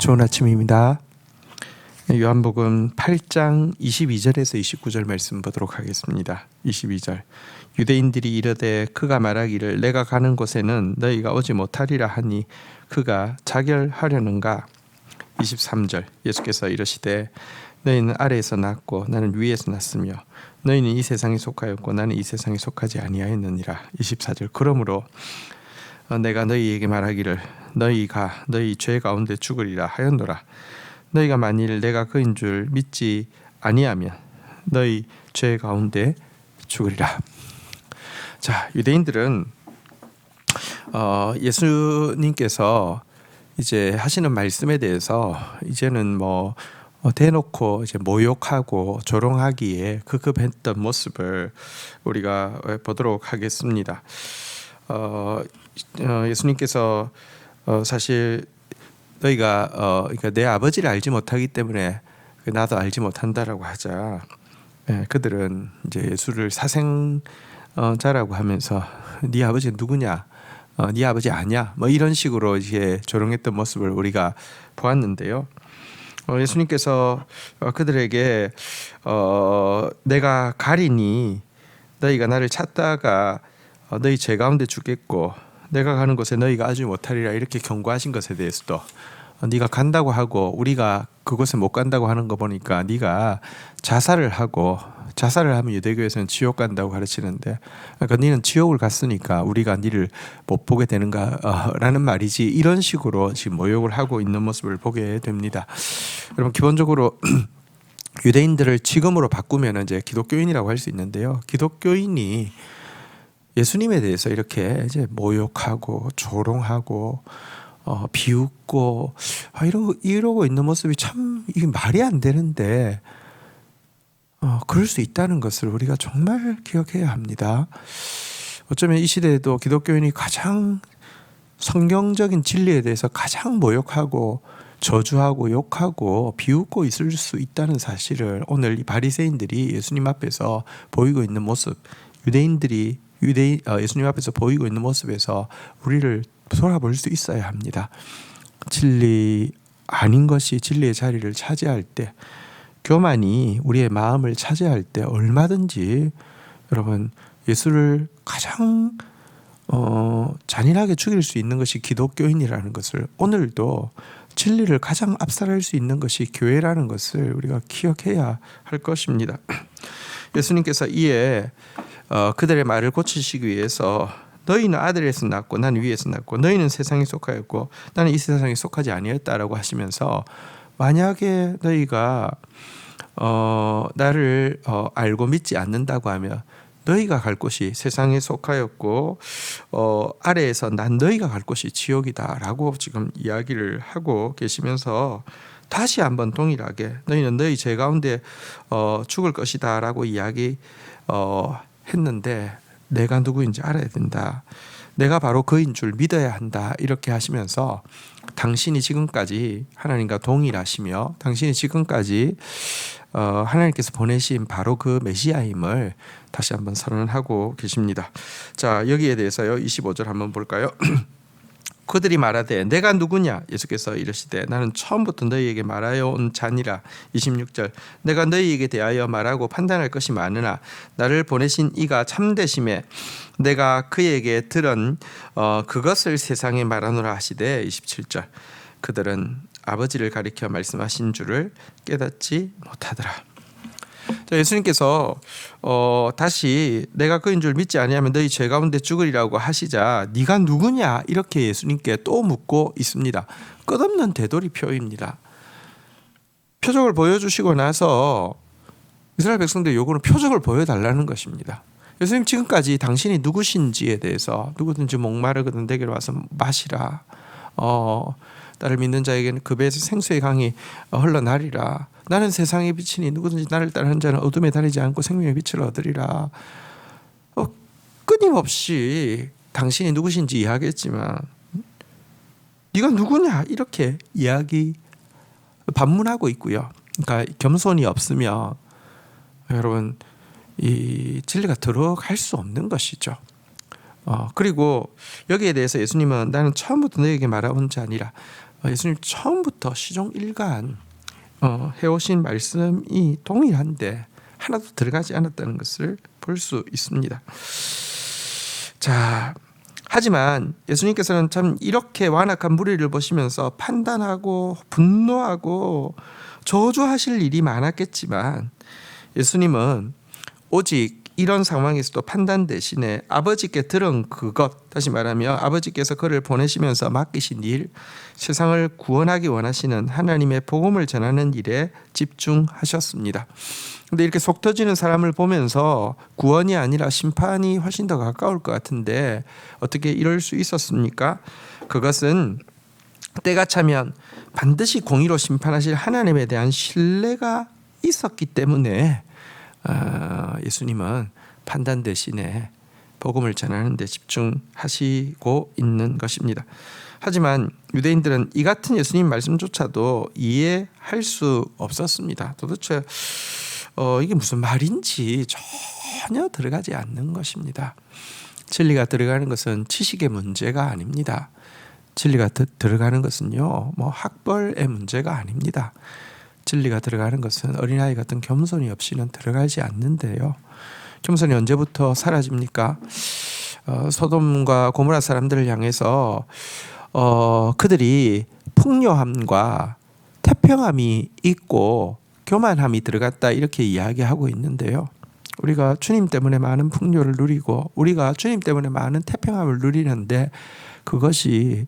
좋은 아침입니다. 요한복음 8장 22절에서 29절 말씀 보도록 하겠습니다. 22절 유대인들이 이르되 그가 말하기를 내가 가는 곳에는 너희가 오지 못하리라 하니 그가 자결하려는가. 23절 예수께서 이르시되 너희는 아래에서 났고 나는 위에서 났으며 너희는 이 세상에 속하였고 나는 이 세상에 속하지 아니하였느니라. 24절 그러므로 내가 너희에게 말하기를 너희가 너희 죄 가운데 죽으리라 하였노라. 너희가 만일 내가 그인 줄 믿지 아니하면 너희 죄 가운데 죽으리라. 자, 유대인들은 예수님께서 이제 하시는 말씀에 대해서 이제는 대놓고 이제 모욕하고 조롱하기에 급급했던 모습을 우리가 보도록 하겠습니다. 예수님께서 사실 너희가 그러니까 내 아버지를 알지 못하기 때문에 나도 알지 못한다라고 하자, 그들은 이제 예수를 사생자라고 하면서 네 아버지가 누구냐, 네 아버지 아냐, 이런 식으로 이제 조롱했던 모습을 우리가 보았는데요. 예수님께서 그들에게 내가 가리니 너희가 나를 찾다가 너희 죄 가운데 죽겠고 내가 가는 곳에 너희가 아주 못하리라 이렇게 경고하신 것에 대해서도 네가 간다고 하고 우리가 그곳에 못 간다고 하는 거 보니까 네가 자살을 하면 유대교에서는 지옥 간다고 가르치는데, 그러니까 너는 지옥을 갔으니까 우리가 너를 못 보게 되는가 라는 말이지, 이런 식으로 지금 모욕을 하고 있는 모습을 보게 됩니다. 여러분, 기본적으로 유대인들을 지금으로 바꾸면 이제 기독교인이라고 할 수 있는데요. 기독교인이 예수님에 대해서 이렇게 이제 모욕하고 조롱하고 비웃고 이러고 있는 모습이 참 이게 말이 안 되는데 그럴 수 있다는 것을 우리가 정말 기억해야 합니다. 어쩌면 이 시대에도 기독교인이 가장 성경적인 진리에 대해서 가장 모욕하고 저주하고 욕하고 비웃고 있을 수 있다는 사실을 오늘 이 바리새인들이 예수님 앞에서 보이고 있는 모습, 예수님 앞에서 보이고 있는 모습에서 우리를 돌아볼 수 있어야 합니다. 진리 아닌 것이 진리의 자리를 차지할 때, 교만이 우리의 마음을 차지할 때 얼마든지 여러분 예수를 가장 잔인하게 죽일 수 있는 것이 기독교인이라는 것을, 오늘도 진리를 가장 압살할 수 있는 것이 교회라는 것을 우리가 기억해야 할 것입니다. 예수님께서 이에 그들의 말을 고치시기 위해서 너희는 아들에서 났고 나는 위에서 났고 너희는 세상에 속하였고 나는 이 세상에 속하지 아니었다라고 하시면서, 만약에 너희가 나를 알고 믿지 않는다고 하면 너희가 갈 곳이 세상에 속하였고 아래에서 난 너희가 갈 곳이 지옥이다라고 지금 이야기를 하고 계시면서, 다시 한번 동일하게 너희는 너희 죄 가운데 죽을 것이다라고 이야기 했는데 내가 누구인지 알아야 된다. 내가 바로 그인 줄 믿어야 한다. 이렇게 하시면서 당신이 지금까지 하나님과 동일하시며 당신이 지금까지 하나님께서 보내신 바로 그 메시아임을 다시 한번 선언하고 계십니다. 자, 여기에 대해서요 25절 한번 볼까요? 그들이 말하되 내가 누구냐? 예수께서 이르시되 나는 처음부터 너희에게 말하여 온 자니라. 26절 내가 너희에게 대하여 말하고 판단할 것이 많으나 나를 보내신 이가 참되심에 내가 그에게 들은 그것을 세상에 말하노라 하시되, 27절 그들은 아버지를 가리켜 말씀하신 줄을 깨닫지 못하더라. 자, 예수님께서 다시 내가 그인 줄 믿지 아니하면 너희 죄 가운데 죽으리라고 하시자 네가 누구냐 이렇게 예수님께 또 묻고 있습니다. 끝없는 되돌이표입니다. 표적을 보여주시고 나서 이스라엘 백성들 요구는 표적을 보여달라는 것입니다. 예수님 지금까지 당신이 누구신지에 대해서 누구든지 목마르거든 내게로 와서 마시라. 나를 믿는 자에게는 그 배에서 생수의 강이 흘러나리라. 나는 세상의 빛이니 누구든지 나를 따르는 자는 어둠에 다니지 않고 생명의 빛을 얻으리라. 끊임없이 당신이 누구신지 이야기했지만 네가 누구냐 이렇게 반문하고 있고요. 그러니까 겸손이 없으면 여러분 이 진리가 들어갈 수 없는 것이죠. 그리고 여기에 대해서 예수님은 나는 처음부터 너에게 말해온 자 아니라 예수님 처음부터 시종 일관 해오신 말씀이 동일한데 하나도 들어가지 않았다는 것을 볼 수 있습니다. 자, 하지만 예수님께서는 참 이렇게 완악한 무리를 보시면서 판단하고 분노하고 저주하실 일이 많았겠지만 예수님은 오직 이런 상황에서도 판단 대신에 아버지께 들은 그것, 다시 말하면 아버지께서 그를 보내시면서 맡기신 일, 세상을 구원하기 원하시는 하나님의 복음을 전하는 일에 집중하셨습니다. 근데 이렇게 속 터지는 사람을 보면서 구원이 아니라 심판이 훨씬 더 가까울 것 같은데 어떻게 이럴 수 있었습니까? 그것은 때가 차면 반드시 공의로 심판하실 하나님에 대한 신뢰가 있었기 때문에 예수님은 판단 대신에 복음을 전하는 데 집중하시고 있는 것입니다. 하지만 유대인들은 이 같은 예수님 말씀조차도 이해할 수 없었습니다. 도대체 이게 무슨 말인지 전혀 들어가지 않는 것입니다. 진리가 들어가는 것은 지식의 문제가 아닙니다. 진리가 들어가는 것은요, 학벌의 문제가 아닙니다. 진리가 들어가는 것은 어린아이 같은 겸손이 없이는 들어가지 않는데요. 겸손이 언제부터 사라집니까? 소돔과 고모라 사람들을 향해서 그들이 풍요함과 태평함이 있고 교만함이 들어갔다 이렇게 이야기하고 있는데요. 우리가 주님 때문에 많은 풍요를 누리고 우리가 주님 때문에 많은 태평함을 누리는데 그것이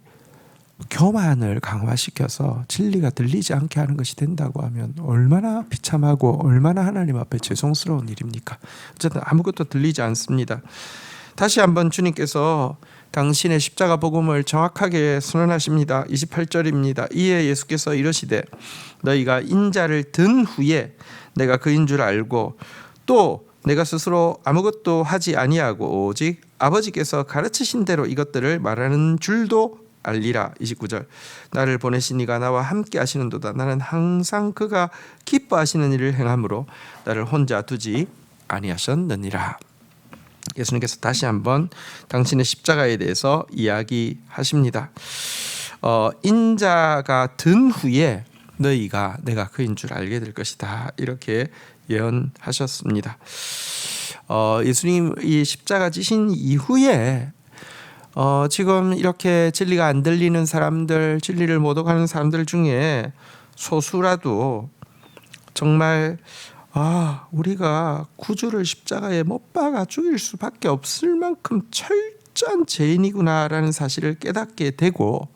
교만을 강화시켜서 진리가 들리지 않게 하는 것이 된다고 하면 얼마나 비참하고 얼마나 하나님 앞에 죄송스러운 일입니까? 어쨌든 아무것도 들리지 않습니다. 다시 한번 주님께서 당신의 십자가 복음을 정확하게 선언하십니다. 28절입니다. 이에 예수께서 이르시되 너희가 인자를 든 후에 내가 그인 줄 알고 또 내가 스스로 아무것도 하지 아니하고 오직 아버지께서 가르치신 대로 이것들을 말하는 줄도 알리라. 29절 나를 보내신 이가 나와 함께 하시는도다. 나는 항상 그가 기뻐하시는 일을 행함으로 나를 혼자 두지 아니하셨느니라. 예수님께서 다시 한번 당신의 십자가에 대해서 이야기하십니다. 인자가 든 후에 너희가 내가 그인 줄 알게 될 것이다. 이렇게 예언하셨습니다. 예수님 이 십자가 지신 이후에 지금 이렇게 진리가 안 들리는 사람들, 진리를 못 오가는 사람들 중에 소수라도 정말 우리가 구주를 십자가에 못 박아 죽일 수밖에 없을 만큼 철저한 죄인이구나라는 사실을 깨닫게 되고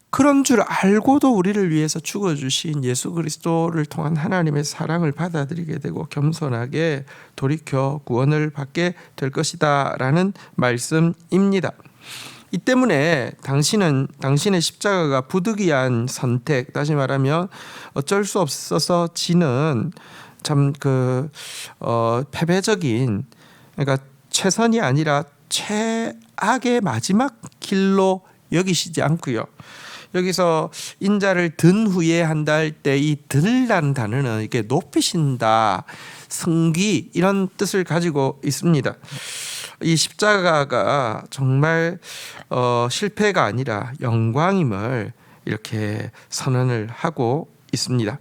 그런 줄 알고도 우리를 위해서 죽어주신 예수 그리스도를 통한 하나님의 사랑을 받아들이게 되고 겸손하게 돌이켜 구원을 받게 될 것이다 라는 말씀입니다. 이 때문에 당신은 당신의 십자가가 부득이한 선택, 다시 말하면 어쩔 수 없어서 지는 참 패배적인, 그러니까 최선이 아니라 최악의 마지막 길로 여기시지 않고요. 여기서 인자를 든 후에 한다 할 때 이 들라는 단어는 이게 높이신다, 승기 이런 뜻을 가지고 있습니다. 이 십자가가 정말 실패가 아니라 영광임을 이렇게 선언을 하고 있습니다.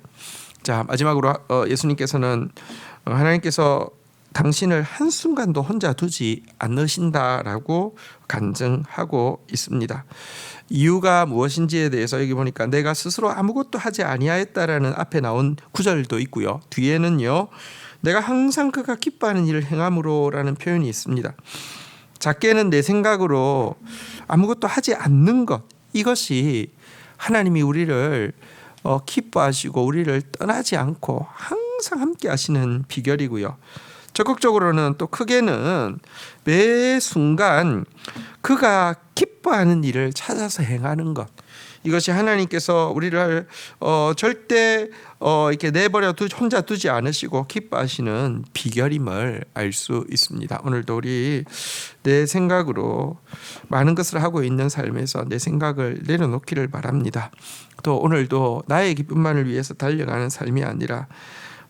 자, 마지막으로 예수님께서는 하나님께서 당신을 한순간도 혼자 두지 않으신다라고 간증하고 있습니다. 이유가 무엇인지에 대해서 여기 보니까 내가 스스로 아무것도 하지 아니하였다라는 앞에 나온 구절도 있고요. 뒤에는요. 내가 항상 그가 기뻐하는 일을 행함으로라는 표현이 있습니다. 작게는 내 생각으로 아무것도 하지 않는 것, 이것이 하나님이 우리를 기뻐하시고 우리를 떠나지 않고 항상 함께 하시는 비결이고요. 적극적으로는 또 크게는 매 순간 그가 기뻐하는 일을 찾아서 행하는 것, 이것이 하나님께서 우리를 절대 이렇게 내버려 혼자 두지 않으시고 기뻐하시는 비결임을 알 수 있습니다. 오늘도 우리 내 생각으로 많은 것을 하고 있는 삶에서 내 생각을 내려놓기를 바랍니다. 또 오늘도 나의 기쁨만을 위해서 달려가는 삶이 아니라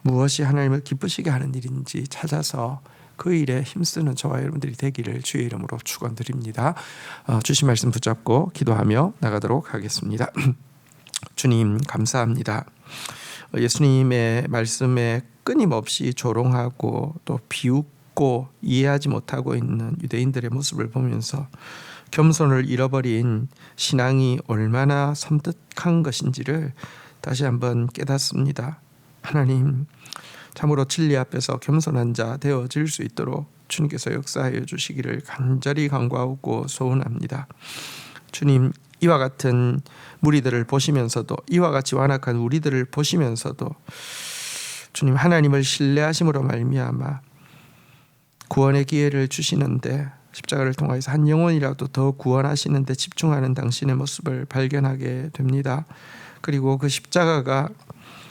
무엇이 하나님을 기쁘시게 하는 일인지 찾아서 그 일에 힘쓰는 저와 여러분들이 되기를 주의 이름으로 축원드립니다. 주신 말씀 붙잡고 기도하며 나가도록 하겠습니다. 주님 감사합니다. 예수님의 말씀에 끊임없이 조롱하고 또 비웃고 이해하지 못하고 있는 유대인들의 모습을 보면서 겸손을 잃어버린 신앙이 얼마나 섬뜩한 것인지를 다시 한번 깨닫습니다. 하나님, 참으로 진리 앞에서 겸손한 자 되어질 수 있도록 주님께서 역사하여 주시기를 간절히 간구하고 소원합니다. 주님, 이와 같은 무리들을 보시면서도, 이와 같이 완악한 우리들을 보시면서도 주님, 하나님을 신뢰하심으로 말미암아 구원의 기회를 주시는데, 십자가를 통해서 한 영혼이라도 더 구원하시는데 집중하는 당신의 모습을 발견하게 됩니다. 그리고 그 십자가가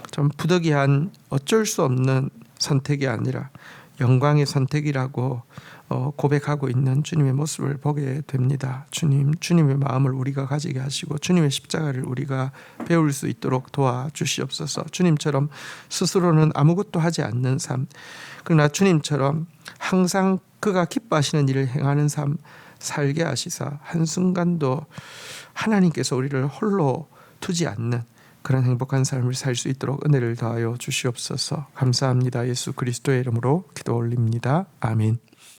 좀 부득이한 어쩔 수 없는 선택이 아니라 영광의 선택이라고 고백하고 있는 주님의 모습을 보게 됩니다. 주님의 마음을 우리가 가지게 하시고 주님의 십자가를 우리가 배울 수 있도록 도와주시옵소서. 주님처럼 스스로는 아무것도 하지 않는 삶, 그러나 주님처럼 항상 그가 기뻐하시는 일을 행하는 삶 살게 하시사 한순간도 하나님께서 우리를 홀로 두지 않는 그런 행복한 삶을 살 수 있도록 은혜를 더하여 주시옵소서. 감사합니다. 예수 그리스도의 이름으로 기도 올립니다. 아멘.